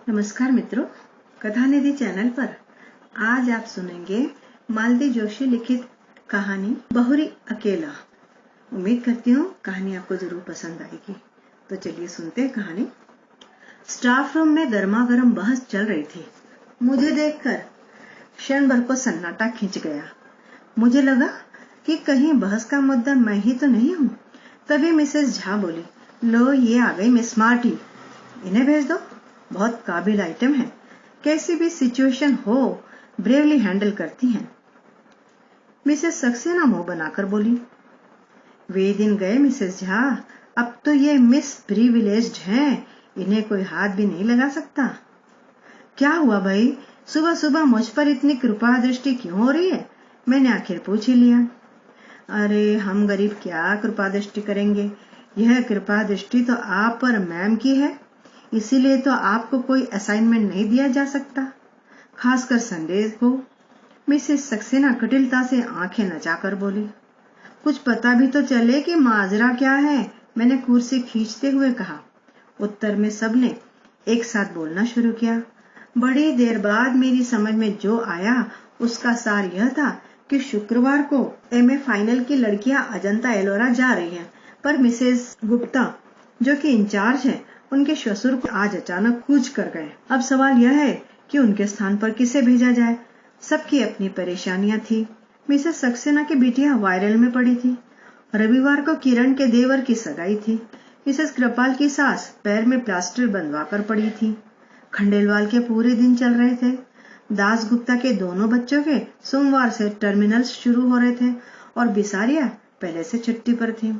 नमस्कार मित्रों, कथानिधि चैनल पर आज आप सुनेंगे मालती जोशी लिखित कहानी बहुरी अकेला। उम्मीद करती हूँ कहानी आपको जरूर पसंद आएगी। तो चलिए सुनते हैं कहानी। स्टाफ रूम में गर्मा गर्म बहस चल रही थी। मुझे देखकर क्षण भर को सन्नाटा खींच गया। मुझे लगा कि कहीं बहस का मुद्दा मैं ही तो नहीं हूँ। तभी मिसेस झा बोली, लो ये आ गई मिस मार्टी, इन्हें भेज दो, बहुत काबिल आइटम है, कैसी भी सिचुएशन हो ब्रेवली हैंडल करती हैं। मिसेस सक्सेना मुंह बनाकर बोली, वे दिन गए मिसेस झा, अब तो ये मिस प्रिविलेज्ड हैं, इन्हें कोई हाथ भी नहीं लगा सकता। क्या हुआ भाई, सुबह सुबह मुझ पर इतनी कृपा दृष्टि क्यों हो रही है? मैंने आखिर पूछ ही लिया। अरे हम गरीब क्या कृपा दृष्टि करेंगे, यह कृपा दृष्टि तो आप पर मैम की है, इसीलिए तो आपको कोई असाइनमेंट नहीं दिया जा सकता, खासकर संडे को। मिसेस सक्सेना कुटिलता से आंखें नचाकर बोली, कुछ पता भी तो चले कि माजरा क्या है, मैंने कुर्सी खींचते हुए कहा। उत्तर में सबने एक साथ बोलना शुरू किया। बड़ी देर बाद मेरी समझ में जो आया उसका सार यह था कि शुक्रवार को एमए फाइनल की लड़कियां अजंता एलोरा जा रही हैं, पर मिसेस गुप्ता जो कि इंचार्ज है, उनके ससुर को आज अचानक कूच कर गए। अब सवाल यह है कि उनके स्थान पर किसे भेजा जाए। सबकी अपनी परेशानियां थी। मिसेस सक्सेना की बिटिया वायरल में पड़ी थी। रविवार को किरण के देवर की सगाई थी। मिसेस कृपाल की सास पैर में प्लास्टर बंधवा कर पड़ी थी। खंडेलवाल के पूरे दिन चल रहे थे। दास गुप्ता के दोनों बच्चों के सोमवार से टर्मिनल्स शुरू हो रहे थे और बिसारिया पहले से छुट्टी पर थी।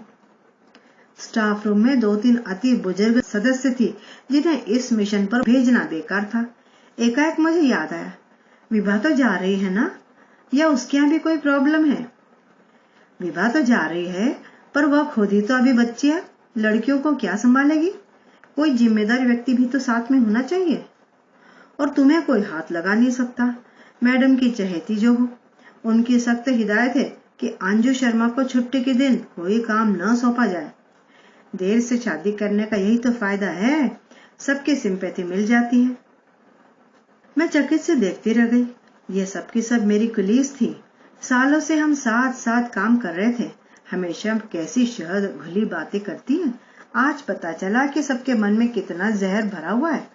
स्टाफ रूम में 2-3 अति बुजुर्ग सदस्य थी जिन्हें इस मिशन पर भेजना बेकार था। एकाएक मुझे याद आया, विभा तो जा रही है ना, या उसके यहाँ भी कोई प्रॉब्लम है? विभा तो जा रही है, पर वह खुद ही तो अभी बच्ची है, लड़कियों को क्या संभालेगी? कोई जिम्मेदार व्यक्ति भी तो साथ में होना चाहिए। और तुम्हें कोई हाथ लगा नहीं सकता। मैडम की चहेती जो हो, उनकी सख्त हिदायत है कि अंजू शर्मा को छुट्टी के दिन कोई काम न सौंपा जाए। देर से शादी करने का यही तो फायदा है, सबकी सिंपैथी मिल जाती है। मैं चकित से देखती रह गई। ये सब की सब मेरी कुलीस थी। सालों से हम साथ साथ काम कर रहे थे। हमेशा कैसी शहद घुली बातें करती हैं। आज पता चला कि सबके मन में कितना जहर भरा हुआ है।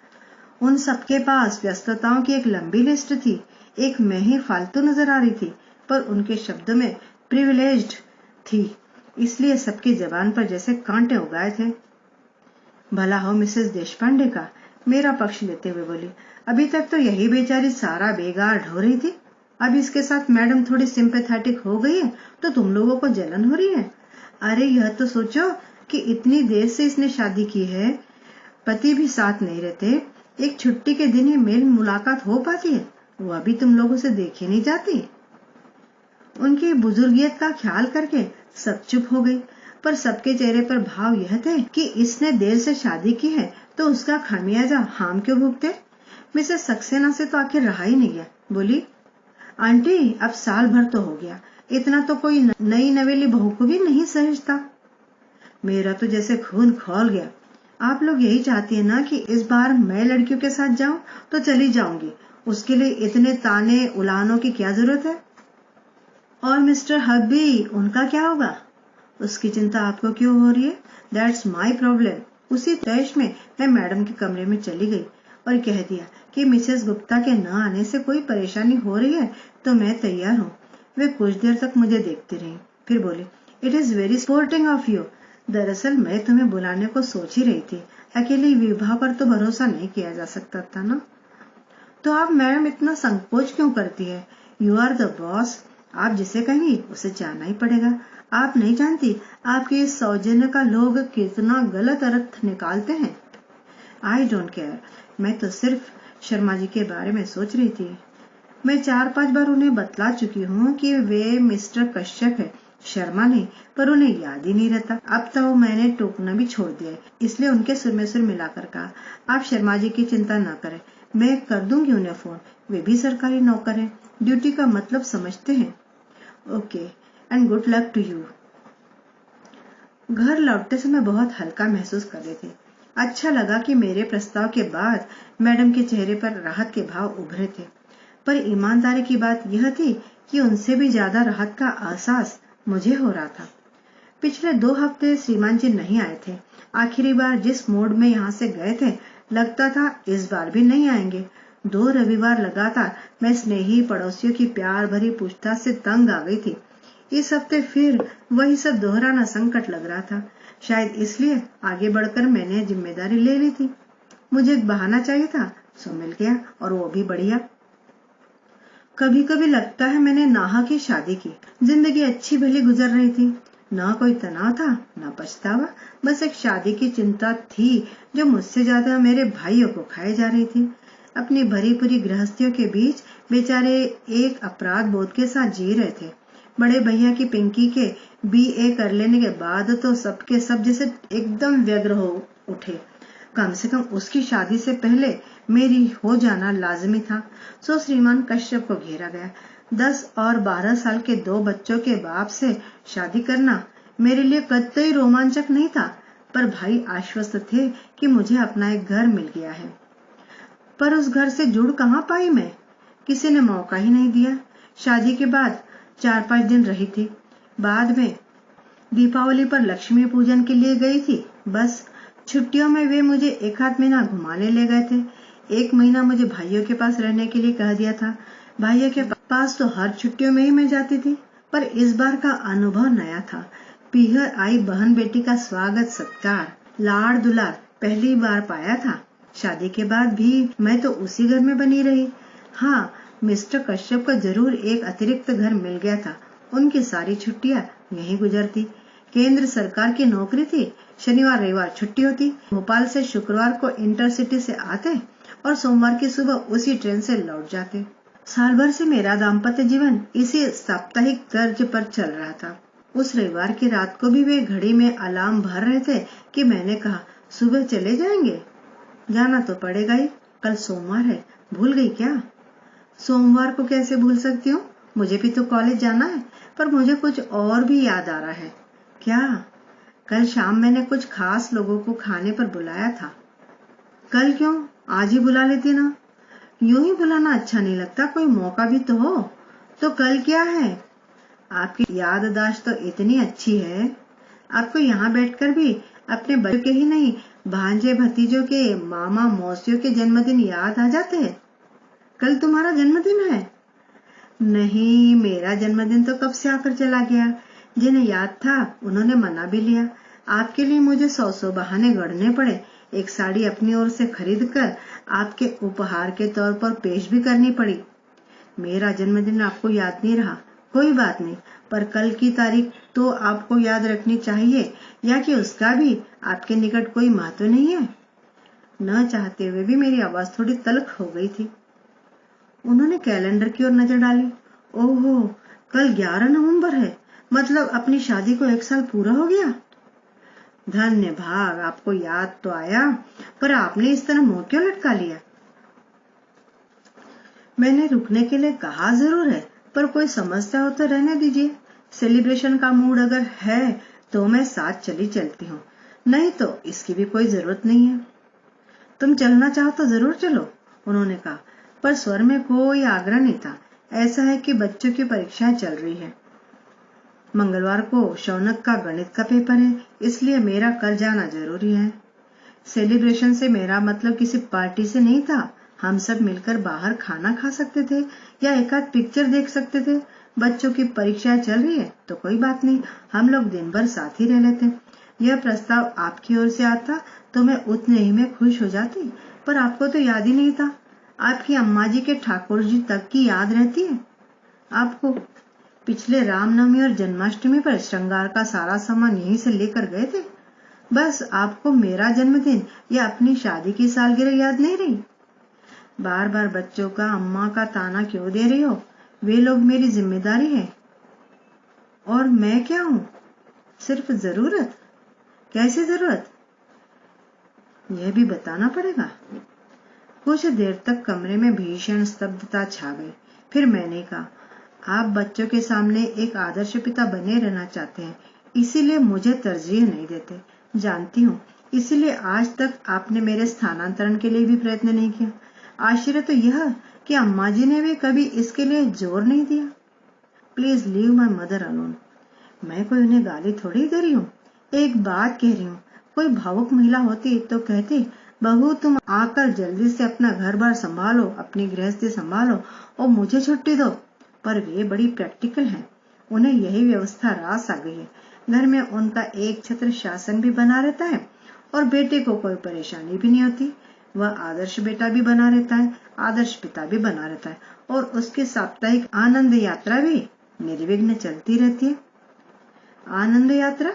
उन सबके पास व्यस्तताओं की एक लंबी लिस्ट थी। एक मैं ही फालतू नजर आ रही थी, पर उनके शब्दों में प्रिविलेज्ड थी, इसलिए सबकी जबान पर जैसे कांटे उगाए थे। भला हो मिसेस देशपांडे का, मेरा पक्ष लेते हुए बोली, अभी तक तो यही बेचारी सारा बेगार ढो रही थी। अब इसके साथ मैडम थोड़ी सिंपैथेटिक हो गई है तो तुम लोगों को जलन हो रही है। अरे यह तो सोचो कि इतनी देर से इसने शादी की है, पति भी साथ नहीं रहते, एक छुट्टी के दिन ही मेल मुलाकात हो पाती है, वह भी तुम लोगों से देखी नहीं जाती। उनकी बुजुर्गियत का ख्याल करके सब चुप हो गई, पर सबके चेहरे पर भाव यह थे कि इसने देर से शादी की है तो उसका खामियाजा हम क्यों भुगते। मिसेस सक्सेना से तो आखिर रहा ही नहीं गया। बोली, आंटी अब साल भर तो हो गया, इतना तो कोई नई नवेली बहू को भी नहीं समझता। मेरा तो जैसे खून खौल गया। आप लोग यही चाहती है ना कि इस बार मैं लड़कियों के साथ जाऊं तो चली जाऊंगी, उसके लिए इतने ताने उलानों की क्या जरूरत है? और मिस्टर हब्बी, उनका क्या होगा? उसकी चिंता आपको क्यों हो रही है? That's my problem. उसी तैश में मैं मैडम के कमरे में चली गई और कह दिया कि मिसेस गुप्ता के न आने से कोई परेशानी हो रही है तो मैं तैयार हूँ। वे कुछ देर तक मुझे देखती रही, फिर बोली, it is very sporting of you. दरअसल मैं तुम्हें बुलाने को सोच ही रही थी, अकेली विवाह पर तो भरोसा नहीं किया जा सकता था ना। तो आप मैडम इतना संकोच क्यों करती है? यू आर द बॉस, आप जिसे कहेंगी उसे जाना ही पड़ेगा। आप नहीं जानती आपके इस सौजन्य का लोग कितना गलत अर्थ निकालते हैं। आई डोंट केयर, मैं तो सिर्फ शर्मा जी के बारे में सोच रही थी। मैं 4-5 बार उन्हें बतला चुकी हूँ कि वे मिस्टर कश्यप है, शर्मा नहीं, पर उन्हें याद ही नहीं रहता। अब तो मैंने टोकना भी छोड़ दिया है, इसलिए उनके सुर में सुर मिलाकर कहा, आप शर्मा जी की चिंता न करें, मैं कर दूंगी उन्हें फोन। वे भी सरकारी नौकर हैं, ड्यूटी का मतलब समझते हैं। Okay, and good luck to you. घर लौटते समय बहुत हल्का महसूस कर रहे थे। अच्छा लगा कि मेरे प्रस्ताव के बाद मैडम के चेहरे पर राहत के भाव उभरे थे, पर ईमानदारी की बात यह थी कि उनसे भी ज्यादा राहत का एहसास मुझे हो रहा था। पिछले 2 हफ्ते श्रीमान जी नहीं आए थे। आखिरी बार जिस मूड में यहाँ से गए थे, लगता था इस बार भी नहीं आएंगे। 2 रविवार लगातार मैं स्नेही पड़ोसियों की प्यार भरी पूछताछ से तंग आ गई थी। इस हफ्ते फिर वही सब दोहराना संकट लग रहा था। शायद इसलिए आगे बढ़कर मैंने जिम्मेदारी ले ली थी। मुझे एक बहाना चाहिए था, सो मिल गया, और वो भी बढ़िया। कभी कभी लगता है मैंने नाहक की शादी की। जिंदगी अच्छी भली गुजर रही थी, ना कोई तनाव था, ना पछतावा। बस एक शादी की चिंता थी जो मुझसे ज्यादा मेरे भाइयों को खाए जा रही थी। अपनी भरी पूरी गृहस्थियों के बीच बेचारे एक अपराध बोध के साथ जी रहे थे। बड़े भैया की पिंकी के BA कर लेने के बाद तो सबके सब जैसे एकदम व्यग्र हो उठे। कम से कम उसकी शादी से पहले मेरी हो जाना लाजमी था। सो श्रीमान कश्यप को घेरा गया। 10 और 12 साल के 2 बच्चों के बाप से शादी करना मेरे लिए कतई रोमांचक नहीं था, पर भाई आश्वस्त थे कि मुझे अपना एक घर मिल गया है। पर उस घर से जुड़ कहाँ पाई मैं? किसी ने मौका ही नहीं दिया। शादी के बाद 4-5 दिन रही थी। बाद में दीपावली पर लक्ष्मी पूजन के लिए गई थी। बस छुट्टियों में वे मुझे 1 महीना घुमाने ले गए थे। 1 महीना मुझे भाइयों के पास रहने के लिए कह दिया था। भाइयों के पास तो हर छुट्टियों में ही मैं जाती थी, पर इस बार का अनुभव नया था। पीहर आई बहन बेटी का स्वागत सत्कार, लाड़ दुलार पहली बार पाया था। शादी के बाद भी मैं तो उसी घर में बनी रही। हाँ, मिस्टर कश्यप का जरूर एक अतिरिक्त घर मिल गया था। उनकी सारी छुट्टियां यहीं गुजरती। केंद्र सरकार की नौकरी थी। शनिवार रविवार छुट्टी होती। भोपाल से शुक्रवार को इंटरसिटी से आते और सोमवार की सुबह उसी ट्रेन से लौट जाते। साल भर से मेरा दाम्पत्य जीवन इसी साप्ताहिक तर्ज पर चल रहा था। उस रविवार की रात को भी वे घड़ी में अलार्म भर रहे थे कि मैंने कहा, सुबह चले जाएंगे? जाना तो पड़ेगा ही, कल सोमवार है। भूल गई क्या? सोमवार को कैसे भूल सकती हूँ? मुझे भी तो कॉलेज जाना है। पर मुझे कुछ और भी याद आ रहा है। क्या? कल शाम मैंने कुछ खास लोगों को खाने पर बुलाया था। कल क्यों? आज ही बुला लेती ना। यूं ही बुलाना अच्छा नहीं लगता, कोई मौका भी तो हो। तो कल क्या है? आपकी याददाश्त तो इतनी अच्छी है, आपको यहाँ बैठकर भी अपने बच्चों के ही नहीं, भांजे भतीजों के, मामा मौसियों के जन्मदिन याद आ जाते हैं। कल तुम्हारा जन्मदिन है? नहीं, मेरा जन्मदिन तो कब से आकर चला गया। जिन्हें याद था उन्होंने मना भी लिया। आपके लिए मुझे 100 बहाने गढ़ने पड़े। एक साड़ी अपनी ओर से खरीद कर आपके उपहार के तौर पर पेश भी करनी पड़ी। मेरा जन्मदिन आपको याद नहीं रहा, कोई बात नहीं, पर कल की तारीख तो आपको याद रखनी चाहिए, या कि उसका भी आपके निकट कोई महत्व नहीं है? न चाहते हुए भी मेरी आवाज थोड़ी तल्ख हो गई थी। उन्होंने कैलेंडर की ओर नजर डाली। ओहो, कल 11 नवंबर है, मतलब अपनी शादी को 1 साल पूरा हो गया। धन्य भाग, आपको याद तो आया, पर आपने इस तरह मुंह क्यों लटका लिया? मैंने रुकने के लिए कहा जरूर है, पर कोई समस्या हो तो रहने दीजिए। सेलिब्रेशन का मूड अगर है तो मैं साथ चलती हूँ, नहीं तो इसकी भी कोई जरूरत नहीं है। तुम चलना चाहो तो जरूर चलो, उन्होंने कहा, पर स्वर में कोई आग्रह नहीं था। ऐसा है कि बच्चों की परीक्षाएं चल रही है। मंगलवार को शौनक का गणित का पेपर है, इसलिए मेरा कल जाना जरूरी है। सेलिब्रेशन से मेरा मतलब किसी पार्टी से नहीं था। हम सब मिलकर बाहर खाना खा सकते थे या एक आध पिक्चर देख सकते थे। बच्चों की परीक्षाएं चल रही है तो कोई बात नहीं, हम लोग दिन भर साथ ही रह लेते। यह प्रस्ताव आपकी ओर से आता तो मैं उतने ही में खुश हो जाती, पर आपको तो याद ही नहीं था। आपकी अम्मा जी के ठाकुर जी तक की याद रहती है आपको। पिछले रामनवमी और जन्माष्टमी पर श्रृंगार का सारा सामान यहीं से लेकर गए थे। बस आपको मेरा जन्मदिन या अपनी शादी की सालगिरह याद नहीं रही? बार बार बच्चों का अम्मा का ताना क्यों दे रही हो? वे लोग मेरी जिम्मेदारी है। और मैं क्या हूँ? सिर्फ जरूरत। कैसी जरूरत? यह भी बताना पड़ेगा। कुछ देर तक कमरे में भीषण स्तब्धता छा गई। फिर मैंने कहा, आप बच्चों के सामने एक आदर्श पिता बने रहना चाहते हैं, इसीलिए मुझे तरजीह नहीं देते। जानती हूँ इसीलिए आज तक आपने मेरे स्थानांतरण के लिए भी प्रयत्न नहीं किया। आश्चर्य तो यह कि अम्मा जी ने भी कभी इसके लिए जोर नहीं दिया। Please leave my mother alone. मैं कोई उन्हें गाली थोड़ी दे रही हूँ, एक बात कह रही हूँ। कोई भावुक महिला होती तो कहती, बहू तुम आकर जल्दी से अपना घर बार संभालो, अपनी गृहस्थी संभालो और मुझे छुट्टी दो। पर वे बड़ी प्रैक्टिकल हैं, उन्हें यही व्यवस्था रास आ गई है। घर में उनका एक छत्र शासन भी बना रहता है और बेटे को कोई परेशानी भी नहीं होती। वह आदर्श बेटा भी बना रहता है, आदर्श पिता भी बना रहता है और उसकी साप्ताहिक आनंद यात्रा भी निर्विघ्न चलती रहती है। आनंद यात्रा?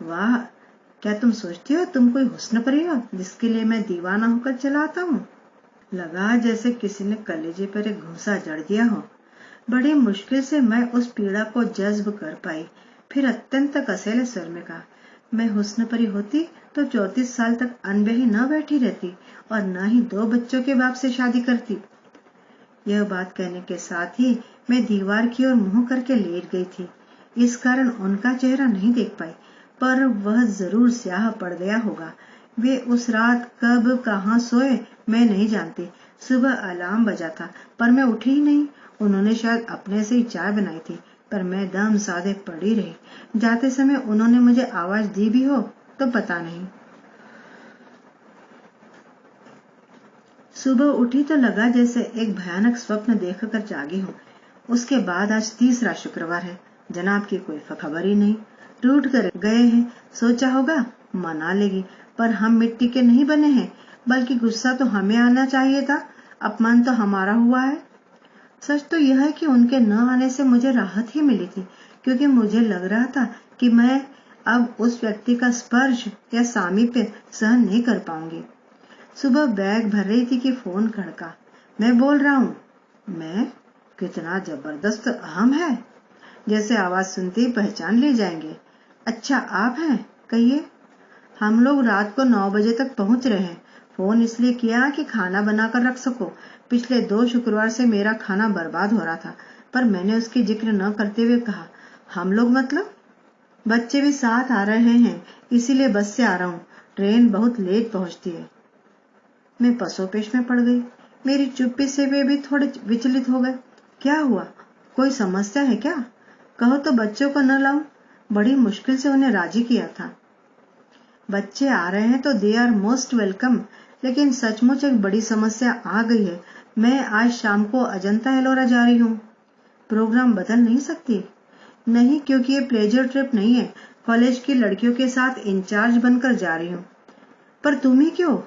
वाह, क्या तुम सोचती हो तुम कोई हुस्न परी हो जिसके लिए मैं दीवाना होकर चला आता हूँ? लगा जैसे किसी ने कलेजे पर एक घूंसा जड़ दिया हो। बड़ी मुश्किल से मैं उस पीड़ा को जज्ब कर पाई, फिर अत्यंत कसेले स्वर में कहा, मैं हुस्न परी होती तो 34 साल तक अनब्याही न बैठी रहती और न ही 2 बच्चों के बाप से शादी करती। यह बात कहने के साथ ही मैं दीवार की ओर मुंह करके लेट गई थी। इस कारण उनका चेहरा नहीं देख पाई, पर वह जरूर स्याह पड़ गया होगा। वे उस रात कब कहाँ सोए मैं नहीं जानती। सुबह अलार्म बजा था पर मैं उठी ही नहीं। उन्होंने शायद अपने से ही चाय बनाई थी, पर मैं दम साधे पड़ी रही। जाते समय उन्होंने मुझे आवाज दी भी हो तो पता नहीं। सुबह उठी तो लगा जैसे एक भयानक स्वप्न देखकर जागी हूँ। उसके बाद आज तीसरा शुक्रवार है। जनाब की कोई खबर ही नहीं। रूठ कर गए हैं, सोचा होगा मना लेगी, पर हम मिट्टी के नहीं बने हैं, बल्कि गुस्सा तो हमें आना चाहिए था। अपमान तो हमारा हुआ है। सच तो यह है कि उनके न आने से मुझे राहत ही मिली थी, क्योंकि मुझे लग रहा था कि मैं अब उस व्यक्ति का स्पर्श या सामीप्य सहन नहीं कर पाऊंगी। सुबह बैग भर रही थी कि फोन खड़का। मैं बोल रहा हूँ। मैं? कितना जबरदस्त अहम है, जैसे आवाज सुनते ही पहचान ले जाएंगे। अच्छा आप हैं, कहिए। हम लोग रात को 9 बजे तक पहुंच रहे हैं। फोन इसलिए किया कि खाना बनाकर रख सको। पिछले 2 शुक्रवार से मेरा खाना बर्बाद हो रहा था, पर मैंने उसकी जिक्र न करते हुए कहा, हम लोग मतलब? बच्चे भी साथ आ रहे हैं, इसीलिए बस से आ रहा हूँ। ट्रेन बहुत लेट पहुंचती है। मैं पसोपेश में पड़ गई। मेरी चुप्पी से वे भी थोड़े विचलित हो गए। क्या हुआ, कोई समस्या है क्या? कहो तो बच्चों को न लाऊं। बड़ी मुश्किल से उन्हें राजी किया था। बच्चे आ रहे हैं तो दे आर मोस्ट वेलकम, लेकिन सचमुच एक बड़ी समस्या आ गई है। मैं आज शाम को अजंता एलोरा जा रही हूँ। प्रोग्राम बदल नहीं सकती? नहीं, क्योंकि ये प्लेजर ट्रिप नहीं है। कॉलेज की लड़कियों के साथ इंचार्ज बनकर जा रही हूँ। पर तुम ही क्यों?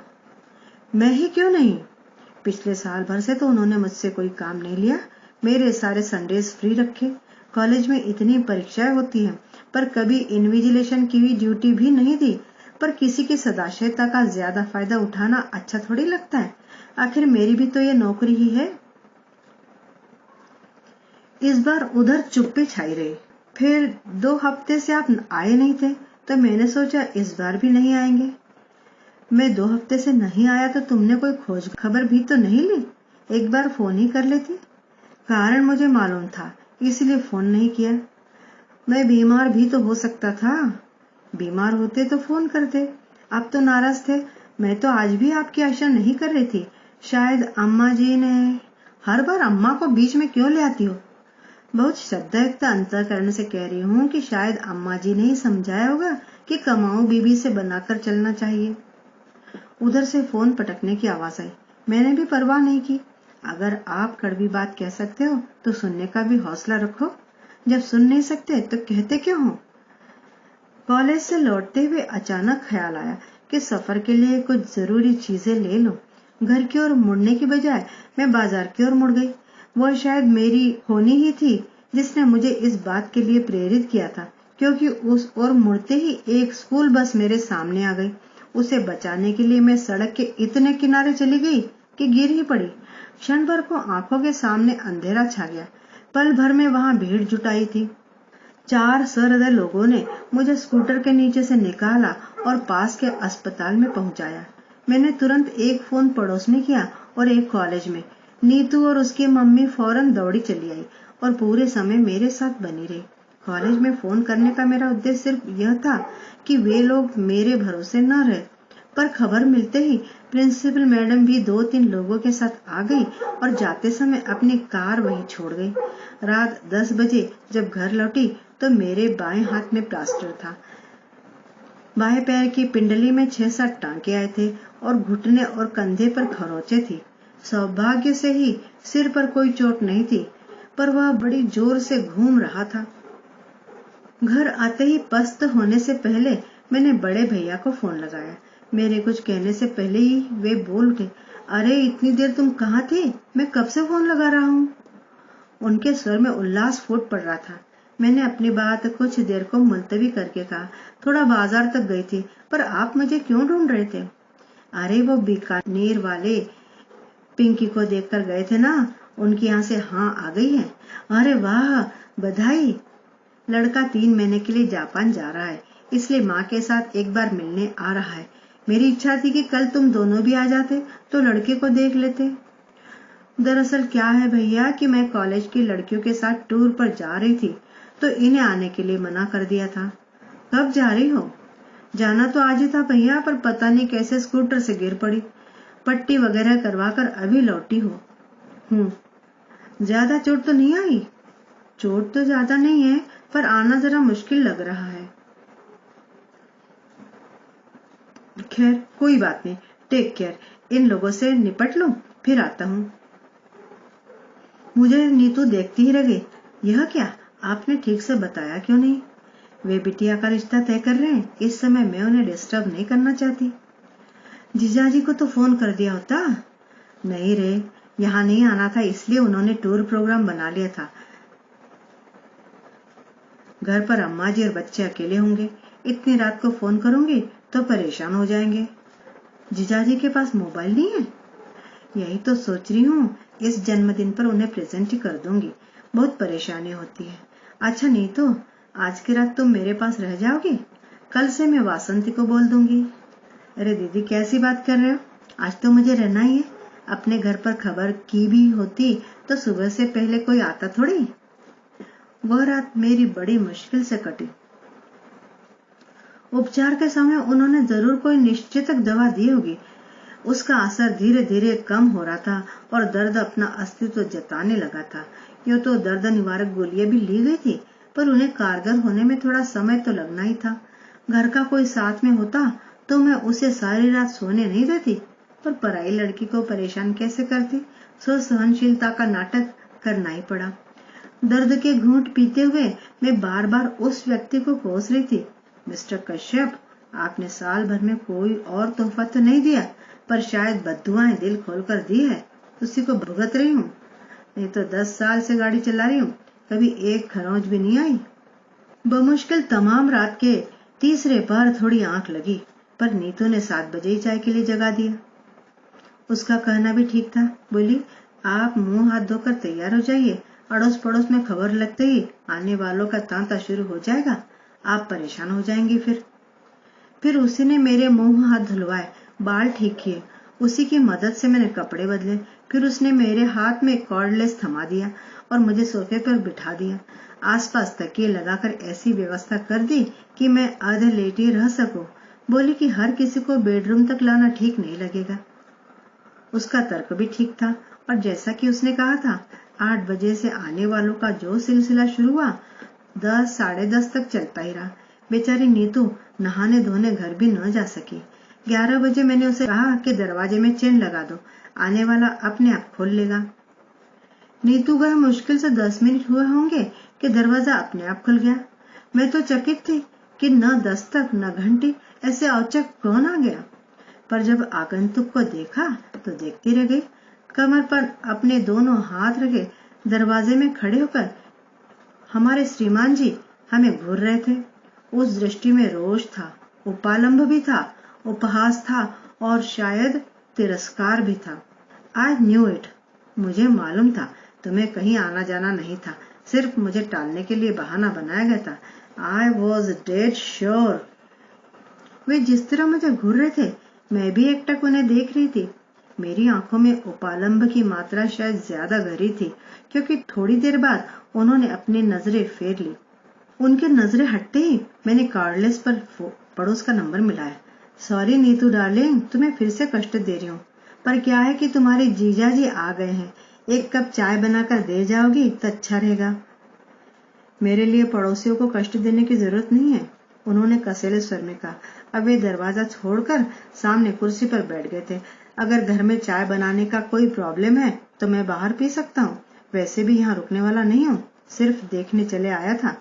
मैं ही क्यों नहीं? पिछले साल भर से तो उन्होंने मुझसे कोई काम नहीं लिया। मेरे सारे संडेज फ्री रखे। कॉलेज में इतनी परीक्षाएं होती हैं, पर कभी इन्विजिलेशन की भी ड्यूटी भी नहीं दी। पर किसी की सदाशयता का ज्यादा फायदा उठाना अच्छा थोड़ी लगता है। आखिर मेरी भी तो ये नौकरी ही है। इस बार उधर चुप्पी छाई रही। फिर 2 हफ्ते से आप आए नहीं थे, तो मैंने सोचा इस बार भी नहीं आएंगे। मैं 2 हफ्ते से नहीं आया तो तुमने कोई खोज खबर भी तो नहीं ली? एक बार फोन ही कर लेती। कारण मुझे मालूम था, इसलिए फोन नहीं किया। मैं बीमार भी तो हो सकता था। बीमार होते तो फोन करते। आप तो नाराज थे। मैं तो आज भी आपकी आशा नहीं कर रही थी। शायद अम्मा जी ने। हर बार अम्मा को बीच में क्यों ले आती हो? बहुत श्रद्धायुक्त अंतःकरण से कह रही हूँ कि शायद अम्मा जी ने ही समझाया होगा कि कमाऊ बीबी से बनाकर चलना चाहिए। उधर से फोन पटकने की आवाज आई। मैंने भी परवाह नहीं की। अगर आप कड़वी बात कह सकते हो तो सुनने का भी हौसला रखो। जब सुन नहीं सकते तो कहते क्यों हो? कॉलेज से लौटते हुए अचानक ख्याल आया कि सफर के लिए कुछ जरूरी चीजें ले लो। घर की ओर मुड़ने की बजाय मैं बाजार की ओर मुड़ गई। वह शायद मेरी होनी ही थी जिसने मुझे इस बात के लिए प्रेरित किया था, क्योंकि उस ओर मुड़ते ही एक स्कूल बस मेरे सामने आ गई। उसे बचाने के लिए मैं सड़क के इतने किनारे चली गई कि गिर ही पड़ी। क्षण भर को आंखों के सामने अंधेरा छा गया। पल भर में वहां भीड़ जुटाई थी। 4 सहृदय लोगों ने मुझे स्कूटर के नीचे से निकाला और पास के अस्पताल में पहुंचाया। मैंने तुरंत एक फोन पड़ोस में किया और एक कॉलेज में। नीतू और उसकी मम्मी फौरन दौड़ी चली आई और पूरे समय मेरे साथ बनी रही। कॉलेज में फोन करने का मेरा उद्देश्य सिर्फ यह था कि वे लोग मेरे भरोसे न रहे। पर खबर मिलते ही प्रिंसिपल मैडम भी 2-3 लोगों के साथ आ गई और जाते समय अपनी कार वहीं छोड़ गई। रात 10 बजे जब घर लौटी तो मेरे बाएं हाथ में प्लास्टर था, बाएं पैर की पिंडली में 6-7 टांके आए थे और घुटने और कंधे पर खरोंचे थी। सौभाग्य से ही सिर पर कोई चोट नहीं थी, पर वह बड़ी जोर से घूम रहा था। घर आते ही पस्त होने से पहले मैंने बड़े भैया को फोन लगाया। मेरे कुछ कहने से पहले ही वे बोल उठे, अरे इतनी देर तुम कहाँ थे? मैं कब से फोन लगा रहा हूँ। उनके स्वर में उल्लास फूट पड़ रहा था। मैंने अपनी बात कुछ देर को मुलतवी करके कहा, थोड़ा बाजार तक गई थी, पर आप मुझे क्यों ढूंढ रहे थे? अरे वो बीकानेर वाले पिंकी को देखकर गए थे ना, उनकी यहाँ से हाँ आ गई है। अरे वाह, बधाई। लड़का 3 महीने के लिए जापान जा रहा है, इसलिए माँ के साथ एक बार मिलने आ रहा है। मेरी इच्छा थी कि कल तुम दोनों भी आ जाते तो लड़के को देख लेते। दरअसल क्या है भैया कि मैं कॉलेज की लड़कियों के साथ टूर पर जा रही थी, तो इन्हें आने के लिए मना कर दिया था। कब जा रही हो? जाना तो आज ही था भैया, पर पता नहीं कैसे स्कूटर से गिर पड़ी। पट्टी वगैरह करवाकर अभी लौटी हूँ। ज्यादा चोट तो नहीं आई? चोट तो ज्यादा नहीं है, पर आना जरा मुश्किल लग रहा है। खैर कोई बात नहीं, टेक केयर। इन लोगों से निपट लूं, फिर आता हूँ। मुझे नीतू देखती ही रह गई। यह क्या, आपने ठीक से बताया क्यों नहीं? वे बिटिया का रिश्ता तय कर रहे हैं, इस समय मैं उन्हें डिस्टर्ब नहीं करना चाहती। जीजाजी को तो फोन कर दिया होता। नहीं रे, यहाँ नहीं आना था, इसलिए उन्होंने टूर प्रोग्राम बना लिया था। घर पर अम्मा जी और बच्चे अकेले होंगे, इतनी रात को फोन करूंगी तो परेशान हो जाएंगे। जीजाजी के पास मोबाइल नहीं है? यही तो सोच रही हूँ, इस जन्मदिन पर उन्हें प्रेजेंट ही कर दूंगी। बहुत परेशानी होती है। अच्छा नहीं तो आज की रात तुम मेरे पास रह जाओगी? कल से मैं वासंती को बोल दूंगी। अरे दीदी कैसी बात कर रहे हो, आज तो मुझे रहना ही है। अपने घर पर खबर की भी होती तो सुबह से पहले कोई आता थोड़ी। वह रात मेरी बड़ी मुश्किल से कटी। उपचार के समय उन्होंने जरूर कोई निश्चित दवा दी होगी। उसका असर धीरे धीरे कम हो रहा था और दर्द अपना अस्तित्व जताने लगा था। यूं तो दर्द निवारक गोलियां भी ली गई थी, पर उन्हें कारगर होने में थोड़ा समय तो लगना ही था। घर का कोई साथ में होता तो मैं उसे सारी रात सोने नहीं देती, पर पराई लड़की को परेशान कैसे करती, सो सहनशीलता का नाटक करना ही पड़ा। दर्द के घूंट पीते हुए मैं बार बार उस व्यक्ति को कोस रही थी। मिस्टर कश्यप, आपने साल भर में कोई और तोहफा तो नहीं दिया, पर शायद बद्दुआएं दिल खोलकर दी है, उसी को भुगत रही हूँ। नहीं तो 10 साल से गाड़ी चला रही हूँ, कभी एक खरोंच भी नहीं आई। बमुश्किल तमाम रात के तीसरे पहर थोड़ी आंख लगी, पर नीतू ने 7 बजे ही चाय के लिए जगा दिया। उसका कहना भी ठीक था। बोली, आप मुंह हाथ धोकर तैयार हो जाइए, अड़ोस पड़ोस में खबर लगते ही आने वालों का तांता शुरू हो जाएगा, आप परेशान हो जाएंगी। फिर उसी ने मेरे मुंह हाथ धुलवाए, बाल ठीक किए, उसी की मदद से मैंने कपड़े बदले। फिर उसने मेरे हाथ में कॉर्डलेस थमा दिया और मुझे सोफे पर बिठा दिया। आसपास तकिए लगाकर ऐसी व्यवस्था कर दी कि मैं आधे लेटी रह सकूं। बोली कि हर किसी को बेडरूम तक लाना ठीक नहीं लगेगा। उसका तर्क भी ठीक था, और जैसा कि उसने कहा था, 8 बजे से आने वालों का जो सिलसिला शुरू हुआ 10 साढ़े 10 तक चलता ही रहा। बेचारी नीतू नहाने धोने घर भी न जा सकी। 11 बजे मैंने उसे कहा कि दरवाजे में चेन लगा दो, आने वाला अपने आप खोल लेगा। नीतू गए मुश्किल से 10 मिनट हुए होंगे कि दरवाजा अपने आप खुल गया। मैं तो चकित थी कि न दस्तक न घंटी, ऐसे औचक कौन आ गया। पर जब आगंतुक को देखा तो देखती रह गई। कमर पर अपने दोनों हाथ रखे दरवाजे में खड़े होकर हमारे श्रीमान जी हमें घूर रहे थे। उस दृष्टि में रोष था, उपालंभ भी था, उपहास था और शायद तिरस्कार भी था। आई न्यू इट, मुझे मालूम था तुम्हें कहीं आना जाना नहीं था, सिर्फ मुझे टालने के लिए बहाना बनाया गया था। I was dead sure. वे जिस तरह मुझे घूर रहे थे, मैं भी एकटक उन्हें देख रही थी। मेरी आंखों में उपालंभ की मात्रा शायद ज्यादा गहरी थी, क्योंकि थोड़ी देर बाद उन्होंने अपनी नजरें फेर ली। उनके नजरें हटते ही मैंने कार्डलेस पर पड़ोस का नंबर मिलाया। सॉरी नीतू डार्लिंग, तुम्हें फिर से कष्ट दे रही हूँ, पर क्या है कि तुम्हारे जीजा जी आ गए हैं, एक कप चाय बनाकर दे जाओगी तो अच्छा रहेगा। मेरे लिए पड़ोसियों को कष्ट देने की जरूरत नहीं है, उन्होंने कसेले स्वर में कहा। अब वे दरवाजा छोड़कर सामने कुर्सी पर बैठ गए थे। अगर घर में चाय बनाने का कोई प्रॉब्लम है तो मैं बाहर पी सकता हूँ, वैसे भी यहाँ रुकने वाला नहीं हूँ, सिर्फ देखने चले आया था।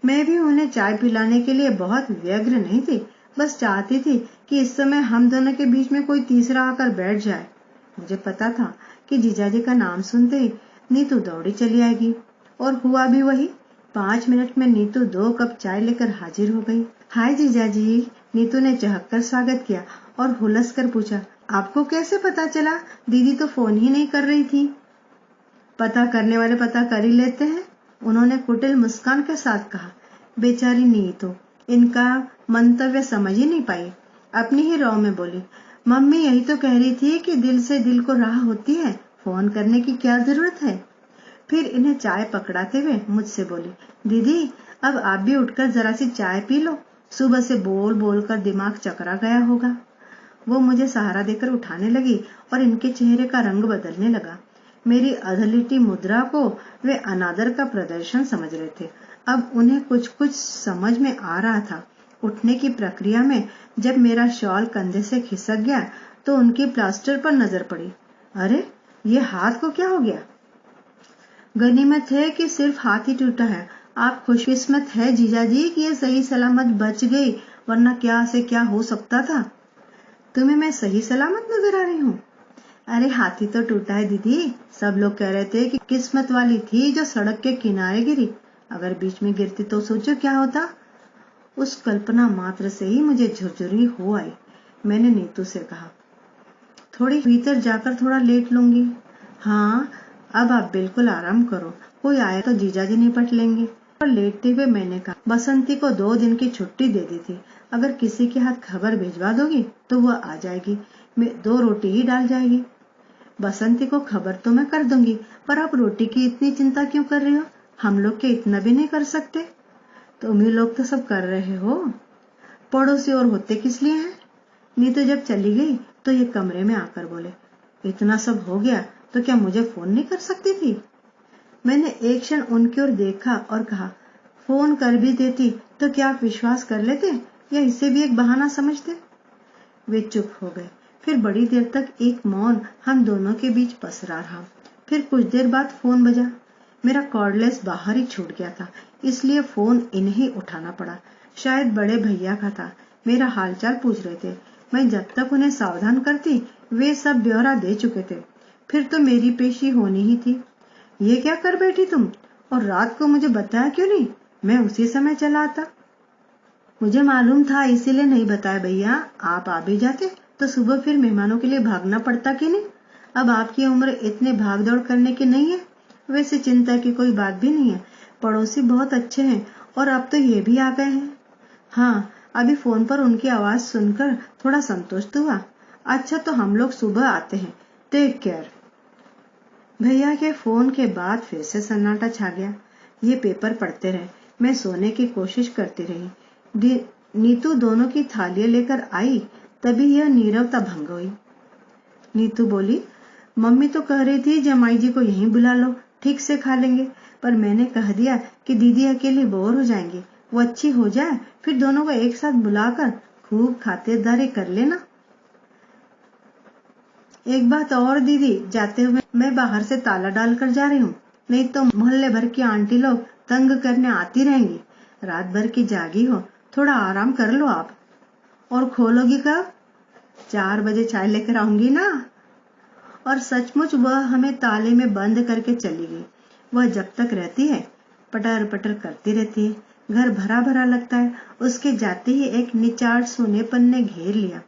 मैं भी उन्हें चाय पिलाने के लिए बहुत व्यग्र नहीं थी, बस चाहती थी कि इस समय हम दोनों के बीच में कोई तीसरा आकर बैठ जाए। मुझे पता था कि जीजाजी का नाम सुनते ही नीतू दौड़ी चली आएगी, और हुआ भी वही। 5 मिनट में नीतू 2 कप चाय लेकर हाजिर हो गई। हाय जीजाजी, नीतू ने चहककर स्वागत किया और हुलस कर पूछा, आपको कैसे पता चला? दीदी तो फोन ही नहीं कर रही थी। पता करने वाले पता कर ही लेते हैं, उन्होंने कुटिल मुस्कान के साथ कहा। बेचारी नीतू इनका मंतव्य समझ ही नहीं पाई, अपनी ही रौ में बोली, मम्मी यही तो कह रही थी कि दिल से दिल को राह होती है, फोन करने की क्या जरूरत है। फिर इन्हें चाय पकड़ाते हुए मुझसे बोली, दीदी अब आप भी उठकर जरा सी चाय पी लो, सुबह से बोल बोल कर दिमाग चकरा गया होगा। वो मुझे सहारा देकर उठाने लगी और इनके चेहरे का रंग बदलने लगा। मेरी अधलिटी मुद्रा को वे अनादर का प्रदर्शन समझ रहे थे। अब उन्हें कुछ कुछ समझ में आ रहा था। उठने की प्रक्रिया में जब मेरा शॉल कंधे से खिसक गया तो उनकी प्लास्टर पर नजर पड़ी। अरे ये हाथ को क्या हो गया? गनीमत है कि सिर्फ हाथ ही टूटा है। आप खुशकिस्मत है जीजाजी कि ये सही सलामत बच गई, वरना क्या से क्या हो सकता था। तुम्हें मैं सही सलामत नजर आ रही हूँ? अरे हाथी तो टूटा है दीदी, सब लोग कह रहे थे कि किस्मत वाली थी जो सड़क के किनारे गिरी, अगर बीच में गिरती तो सोचो क्या होता। उस कल्पना मात्र से ही मुझे झुरझुरी हो आई। मैंने नीतू से कहा, थोड़ी भीतर जाकर थोड़ा लेट लूंगी। हाँ अब आप बिल्कुल आराम करो, कोई आया तो जीजाजी निपट लेंगे। और लेटते हुए मैंने कहा, बसंती को 2 दिन की छुट्टी दे दी थी, अगर किसी के हाथ खबर भिजवा दोगी तो वह आ जाएगी, 2 रोटी ही डाल जाएगी। बसंती को खबर तो मैं कर दूंगी, पर आप रोटी की इतनी चिंता क्यों कर रहे हो? हम लोग के इतना भी नहीं कर सकते? तुम ही लोग तो सब कर रहे हो, पड़ोसी और होते किस लिए हैं? नीतू जब चली गई तो ये कमरे में आकर बोले, इतना सब हो गया तो क्या मुझे फोन नहीं कर सकती थी? मैंने एक क्षण उनकी ओर देखा और कहा, फोन कर भी देती तो क्या आप विश्वास कर लेते या इसे भी एक बहाना समझते? वे चुप हो गए। फिर बड़ी देर तक एक मौन हम दोनों के बीच पसरा रहा। फिर कुछ देर बाद फोन बजा। मेरा कॉर्डलेस बाहर ही छूट गया था, इसलिए फोन इन्हें उठाना पड़ा। शायद बड़े भैया का था, मेरा हालचाल पूछ रहे थे। मैं जब तक उन्हें सावधान करती वे सब ब्यौरा दे चुके थे। फिर तो मेरी पेशी होनी ही थी। ये क्या कर बैठी तुम, और रात को मुझे बताया क्यों नहीं? मैं उसी समय चला आता। मुझे मालूम था इसीलिए नहीं बताया भैया, आप आ भी जाते तो सुबह फिर मेहमानों के लिए भागना पड़ता कि नहीं। अब आपकी उम्र इतने भाग दौड़ करने की नहीं है। वैसे चिंता की कोई बात भी नहीं है, पड़ोसी बहुत अच्छे हैं और अब तो ये भी आ गए हैं। हाँ अभी फोन पर उनकी आवाज सुनकर थोड़ा संतुष्ट हुआ। अच्छा तो हम लोग सुबह आते हैं, टेक केयर। भैया के फोन के बाद फिर से सन्नाटा छा गया। ये पेपर पढ़ते रहे, मैं सोने की कोशिश करती रही। नीतू दोनों की थालियां लेकर आई, तभी यह नीरवता भंग हुई। नीतू बोली, मम्मी तो कह रही थी जमाई जी को यहीं बुला लो, ठीक से खा लेंगे, पर मैंने कह दिया कि दीदी अकेली बोर हो जाएंगी, वो अच्छी हो जाए फिर दोनों को एक साथ बुलाकर खूब खातिरदारी कर लेना। एक बात और दीदी, जाते हुए मैं बाहर से ताला डालकर जा रही हूँ, नहीं तो मोहल्ले भर की आंटी लोग तंग करने आती रहेंगी। रात भर की जागी हो, थोड़ा आराम कर लो आप। और खोलोगी कब? 4 बजे चाय लेकर आऊंगी ना। और सचमुच वह हमें ताले में बंद करके चली गई। वह जब तक रहती है पटर पटर करती रहती है, घर भरा भरा लगता है। उसके जाते ही एक निचाड़ सोनेपन ने घेर लिया।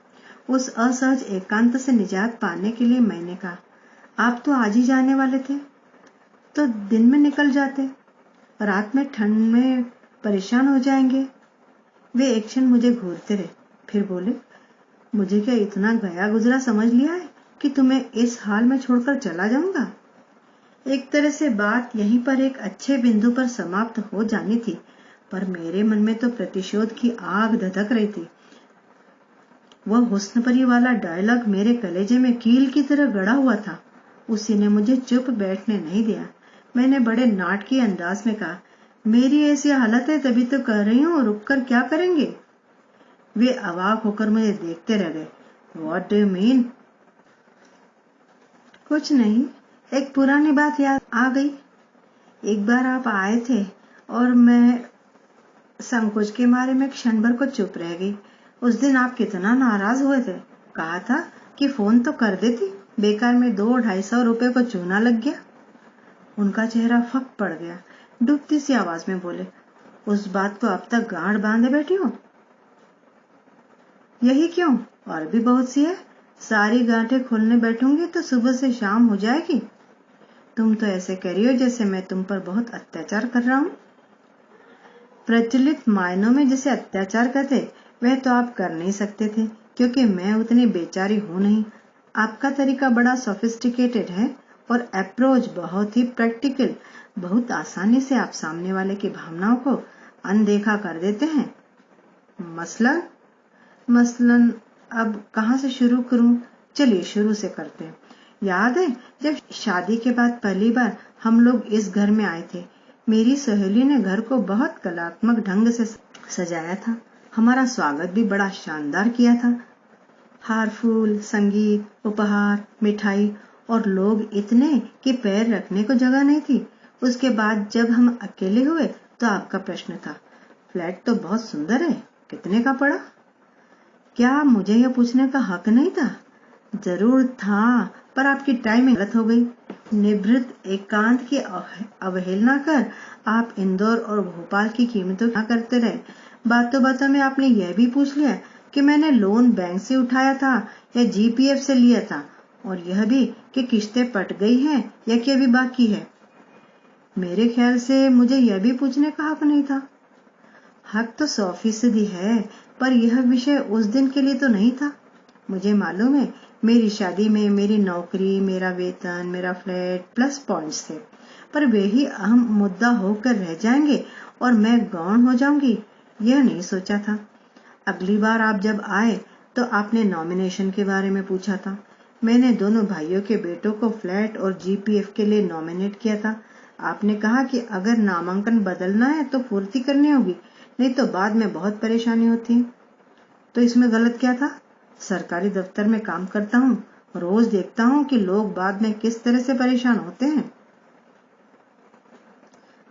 उस असहज एकांत से निजात पाने के लिए मैंने कहा, आप तो आज ही जाने वाले थे तो दिन में निकल जाते, रात में ठंड में परेशान हो जाएंगे। वे एक क्षण मुझे घूरते रहे, फिर बोले, मुझे क्या इतना गया गुजरा समझ लिया है कि तुम्हें इस हाल में छोड़कर चला जाऊंगा? एक तरह से बात यहीं पर एक अच्छे बिंदु पर समाप्त हो जानी थी, पर मेरे मन में तो प्रतिशोध की आग धधक रही थी। वह हुस्न परी वाला डायलॉग मेरे कलेजे में कील की तरह गड़ा हुआ था। उसी ने मुझे चुप बैठने नहीं दिया। मैंने बड़े नाटकीय अंदाज में कहा, मेरी ऐसी हालत है तभी तो कह रही हूँ, रुक कर क्या करेंगे? वे अवाक होकर मुझे देखते रह गए। What do you mean? कुछ नहीं, एक पुरानी बात याद आ गई। एक बार आप आए थे और मैं संकोच के मारे में क्षण भर को चुप रह गई। उस दिन आप कितना नाराज हुए थे। कहा था कि फोन तो कर देती, बेकार में 200-250 रुपए को चूना लग गया। उनका चेहरा फक पड़ गया। डूबती सी आवाज में बोले, उस बात को अब तक गांठ बांधे बैठी हो? यही क्यों, और भी बहुत सी है। सारी गांठें खोलने बैठूंगी तो सुबह से शाम हो जाएगी। तुम तो ऐसे कह रही हो जैसे मैं तुम पर बहुत अत्याचार कर रहा हूँ। प्रचलित मायनों में जिसे अत्याचार कहते वह तो आप कर नहीं सकते थे, क्योंकि मैं उतनी बेचारी हूं नहीं। आपका तरीका बड़ा सोफिस्टिकेटेड है और अप्रोच बहुत ही प्रैक्टिकल। बहुत आसानी से आप सामने वाले की भावनाओं को अनदेखा कर देते हैं। मसलन अब कहाँ से शुरू करूं? चलिए शुरू से करते हैं। याद है जब शादी के बाद पहली बार हम लोग इस घर में आए थे, मेरी सहेली ने घर को बहुत कलात्मक ढंग से सजाया था। हमारा स्वागत भी बड़ा शानदार किया था। हार फूल, संगीत, उपहार, मिठाई और लोग इतने कि पैर रखने को जगह नहीं थी। उसके बाद जब हम अकेले हुए तो आपका प्रश्न था, फ्लैट तो बहुत सुंदर है, कितने का पड़ा? क्या मुझे यह पूछने का हक नहीं था? जरूर था, पर आपकी टाइमिंग गलत हो गई। निभृत एकांत की अवहेलना कर आप इंदौर और भोपाल की कीमतों क्या करते रहे। बातों बातों में आपने यह भी पूछ लिया कि मैंने लोन बैंक से उठाया था या जीपीएफ से लिया था, और यह भी कि किश्तें पट गई हैं या कि अभी बाकी है। मेरे ख्याल से मुझे यह भी पूछने का हक नहीं था। हक तो 100% है, पर यह विषय उस दिन के लिए तो नहीं था। मुझे मालूम है, मेरी शादी में मेरी नौकरी, मेरा वेतन, मेरा फ्लैट प्लस पॉइंट्स थे, पर वे ही अहम मुद्दा होकर रह जाएंगे और मैं गौण हो जाऊंगी, यह नहीं सोचा था। अगली बार आप जब आए तो आपने नॉमिनेशन के बारे में पूछा था। मैंने दोनों भाइयों के बेटों को फ्लैट और जीपीएफ के लिए नॉमिनेट किया था। आपने कहा कि अगर नामांकन बदलना है तो फुर्ती करनी होगी, नहीं तो बाद में बहुत परेशानी होती है। तो इसमें गलत क्या था? सरकारी दफ्तर में काम करता हूँ, रोज देखता हूँ कि लोग बाद में किस तरह से परेशान होते हैं।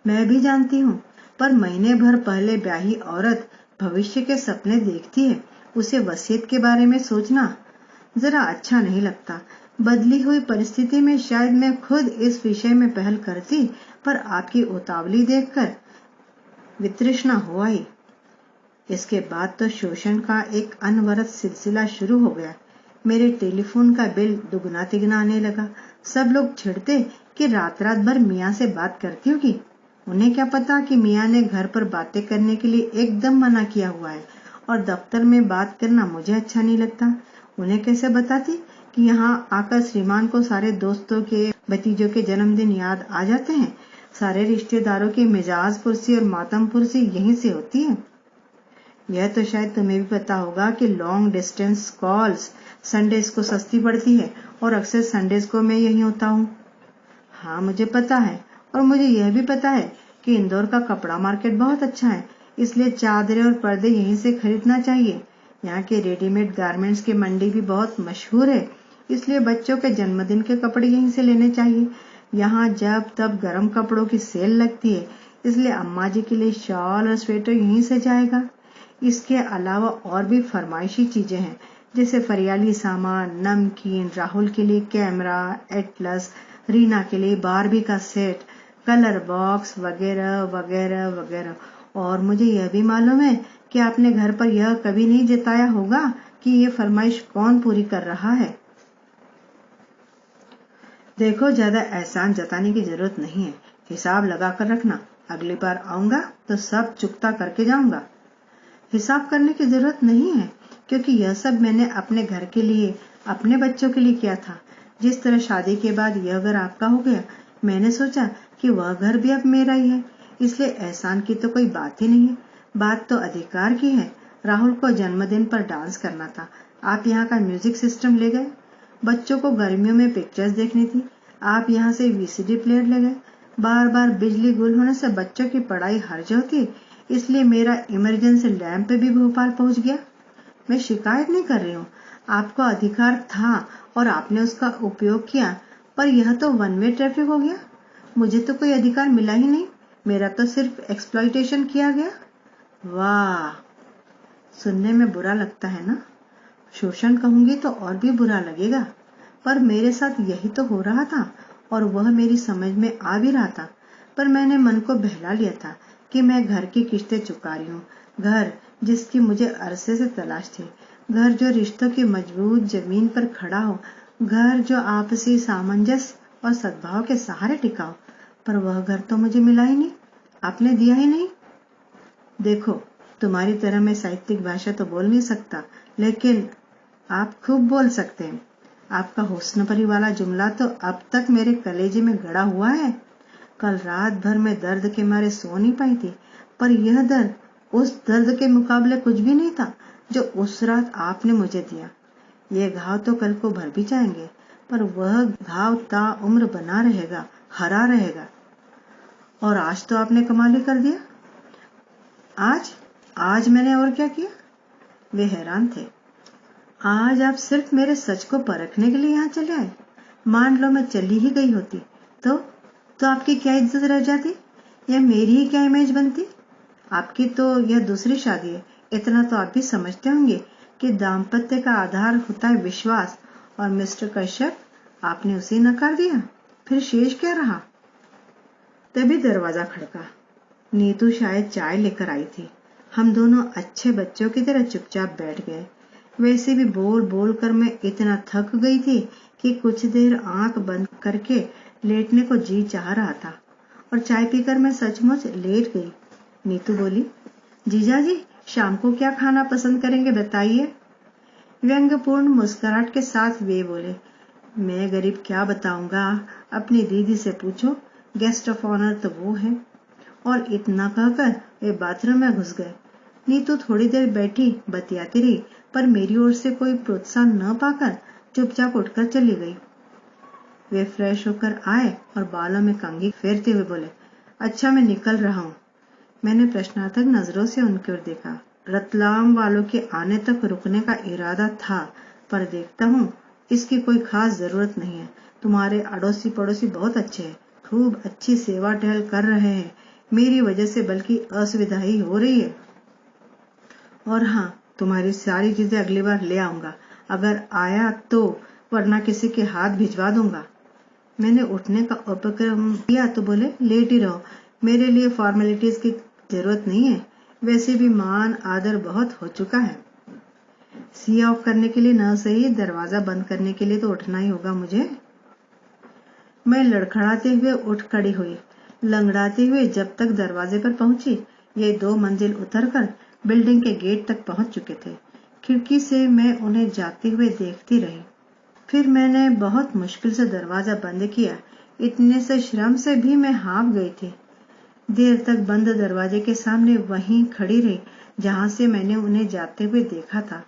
मैं भी जानती हूँ, पर महीने भर पहले ब्याही औरत भविष्य के सपने देखती है, उसे वसीयत के बारे में सोचना जरा अच्छा नहीं लगता। बदली हुई परिस्थिति में शायद मैं खुद इस विषय में पहल करती, पर आपकी उतावली देखकर वितृष्णा हो आई। इसके बाद तो शोषण का एक अनवरत सिलसिला शुरू हो गया। मेरे टेलीफोन का बिल दुगना तिगना आने लगा। सब लोग छिड़ते कि रात रात भर मियाँ से बात करती होगी। उन्हें क्या पता कि मियाँ ने घर पर बातें करने के लिए एकदम मना किया हुआ है, और दफ्तर में बात करना मुझे अच्छा नहीं लगता। उन्हें कैसे बताती कि यहाँ आकर श्रीमान को सारे दोस्तों के, भतीजों के जन्मदिन याद आ जाते हैं। सारे रिश्तेदारों की मिजाज पुरसी और मातम पुरसी यहीं से होती है। यह तो शायद तुम्हें भी पता होगा कि लॉन्ग डिस्टेंस कॉल्स संडेज को सस्ती पड़ती है, और अक्सर संडेज को मैं यहीं होता हूँ। हाँ, मुझे पता है, और मुझे यह भी पता है कि इंदौर का कपड़ा मार्केट बहुत अच्छा है, इसलिए चादरें और पर्दे यहीं से खरीदना चाहिए। यहाँ के रेडीमेड गारमेंट्स की मंडी भी बहुत मशहूर है, इसलिए बच्चों के जन्मदिन के कपड़े यहीं से लेने चाहिए। यहाँ जब तब गर्म कपड़ों की सेल लगती है, इसलिए अम्मा जी के लिए शॉल और स्वेटर यहीं से जाएगा। इसके अलावा और भी फरमाइशी चीजें हैं, जैसे फरियाली सामान, नमकीन, राहुल के लिए कैमरा, एटलस, रीना के लिए बारबी का सेट, कलर बॉक्स वगैरह वगैरह वगैरह। और मुझे यह भी मालूम है कि आपने घर पर यह कभी नहीं जताया होगा कि ये फरमाइश कौन पूरी कर रहा है। देखो, ज्यादा एहसान जताने की जरूरत नहीं है। हिसाब लगा कर रखना, अगली बार आऊंगा तो सब चुकता करके जाऊंगा। हिसाब करने की जरूरत नहीं है, क्योंकि यह सब मैंने अपने घर के लिए, अपने बच्चों के लिए किया था। जिस तरह शादी के बाद यह घर आपका हो गया, मैंने सोचा कि वह घर भी अब मेरा ही है, इसलिए एहसान की तो कोई बात ही नहीं है। बात तो अधिकार की है। राहुल को जन्मदिन पर डांस करना था, आप यहाँ का म्यूजिक सिस्टम ले गए। बच्चों को गर्मियों में पिक्चर्स देखनी थी, आप यहाँ से वीसीडी प्लेयर ले गए। बार बार बिजली गुल होने से बच्चों की पढ़ाई हर्ज होती, इसलिए मेरा इमरजेंसी लैंप भी भोपाल पहुंच गया। मैं शिकायत नहीं कर रही हूँ, आपको अधिकार था और आपने उसका उपयोग किया, पर यह तो वन वे ट्रैफिक हो गया। मुझे तो कोई अधिकार मिला ही नहीं, मेरा तो सिर्फ एक्सप्लॉइटेशन किया गया। वाह, सुनने में बुरा लगता है ना? शोषण कहूंगी तो और भी बुरा लगेगा, पर मेरे साथ यही तो हो रहा था और वह मेरी समझ में आ भी रहा था। पर मैंने मन को बहला लिया था कि मैं घर की किस्तें चुका रही हूँ, घर जिसकी मुझे अरसे से तलाश थी, घर जो रिश्तों की मजबूत जमीन पर खड़ा हो, घर जो आपसी सामंजस्य और सद्भाव के सहारे टिका हो। पर वह घर तो मुझे मिला ही नहीं, आपने दिया ही नहीं। देखो, तुम्हारी तरह मैं साहित्यिक भाषा तो बोल नहीं सकता, लेकिन आप खूब बोल सकते हैं। आपका हुस्न परी वाला जुमला तो अब तक मेरे कलेजे में गड़ा हुआ है। कल रात भर मैं दर्द के मारे सो नहीं पाई थी, पर यह दर्द उस दर्द के मुकाबले कुछ भी नहीं था जो उस रात आपने मुझे दिया। ये घाव तो कल को भर भी जाएंगे, पर वह घाव ताउम्र बना रहेगा, हरा रहेगा। और आज तो आपने कमाल ही कर दिया। आज मैंने और क्या किया? वे हैरान थे। आज आप सिर्फ मेरे सच को परखने के लिए यहाँ चले आए। मान लो मैं चली ही गई होती तो आपकी क्या इज्जत रह जाती, या मेरी ही क्या इमेज बनती? आपकी तो यह दूसरी शादी है, इतना तो आप भी समझते होंगे कि दाम्पत्य का आधार होता है विश्वास, और मिस्टर कश्यप, आपने उसे नकार दिया। फिर शेष क्या रहा? तभी दरवाजा खड़का। नीतू शायद चाय लेकर आई थी। हम दोनों अच्छे बच्चों की तरह चुपचाप बैठ गए। वैसे भी बोल बोल कर मैं इतना थक गई थी कि कुछ देर आंख बंद करके लेटने को जी चाह रहा था, और चाय पीकर मैं सचमुच लेट गई। नीतू बोली, जीजा जी शाम को क्या खाना पसंद करेंगे बताइए। व्यंग्यपूर्ण मुस्कुराहट के साथ वे बोले, मैं गरीब क्या बताऊंगा, अपनी दीदी से पूछो, गेस्ट ऑफ ऑनर तो वो है। और इतना कहकर वे बाथरूम में घुस गए। नीतू थोड़ी देर बैठी बतियाती रही, पर मेरी ओर से कोई प्रोत्साहन न पाकर चुपचाप उठकर चली गई। वे फ्रेश होकर आए और बालों में कंघी फेरते हुए बोले, अच्छा मैं निकल रहा हूँ। मैंने प्रश्नार्थक नजरों से उनकी ओर देखा। रतलाम वालों के आने तक रुकने का इरादा था, पर देखता हूँ इसकी कोई खास जरूरत नहीं है। तुम्हारे अड़ोसी पड़ोसी बहुत अच्छे हैं, खूब अच्छी सेवा टहल कर रहे हैं, मेरी वजह से बल्कि असुविधा ही हो रही है। और हाँ, तुम्हारी सारी चीजें अगली बार ले आऊंगा, अगर आया तो, वरना किसी के हाथ भिजवा दूंगा। मैंने उठने का उपक्रम किया तो बोले, लेट ही रहो, मेरे लिए फॉर्मेलिटीज की जरूरत नहीं है, वैसे भी मान आदर बहुत हो चुका है। सी ऑफ करने के लिए न सही, दरवाजा बंद करने के लिए तो उठना ही होगा मुझे। मैं लड़खड़ाते हुए उठ खड़ी हुई। लंगड़ाते हुए जब तक दरवाजे पर पहुंची, ये 2 मंजिल उतरकर बिल्डिंग के गेट तक पहुंच चुके थे। खिड़की से मैं उन्हें जाते हुए देखती रही। फिर मैंने बहुत मुश्किल से दरवाजा बंद किया। इतने से श्रम से भी मैं हाँफ गई थी। देर तक बंद दरवाजे के सामने वहीं खड़ी रही जहां से मैंने उन्हें जाते हुए देखा था।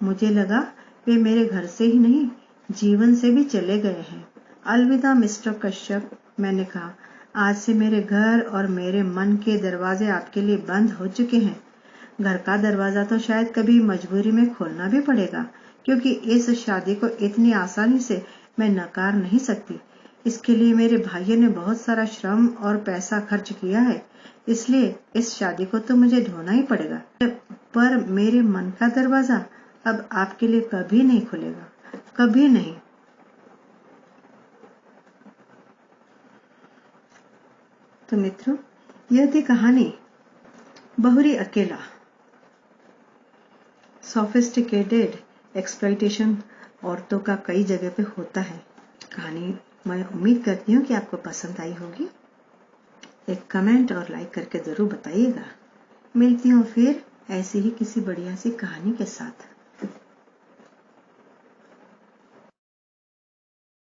मुझे लगा वे मेरे घर से ही नहीं, जीवन से भी चले गए हैं। अलविदा मिस्टर कश्यप, मैंने कहा, आज से मेरे घर और मेरे मन के दरवाजे आपके लिए बंद हो चुके हैं। घर का दरवाजा तो शायद कभी मजबूरी में खोलना भी पड़ेगा, क्योंकि इस शादी को इतनी आसानी से मैं नकार नहीं सकती। इसके लिए मेरे भाइयों ने बहुत सारा श्रम और पैसा खर्च किया है, इसलिए इस शादी को तो मुझे ढोना ही पड़ेगा। पर मेरे मन का दरवाजा अब आपके लिए कभी नहीं खुलेगा, कभी नहीं। तो मित्रों, यह थी कहानी बहुरी अकेला। सोफिस्टिकेटेड एक्सप्लॉइटेशन औरतों का कई जगह पे होता है। कहानी मैं उम्मीद करती हूँ कि आपको पसंद आई होगी। एक कमेंट और लाइक करके जरूर बताइएगा। मिलती हूँ फिर ऐसी ही किसी बढ़िया सी कहानी के साथ।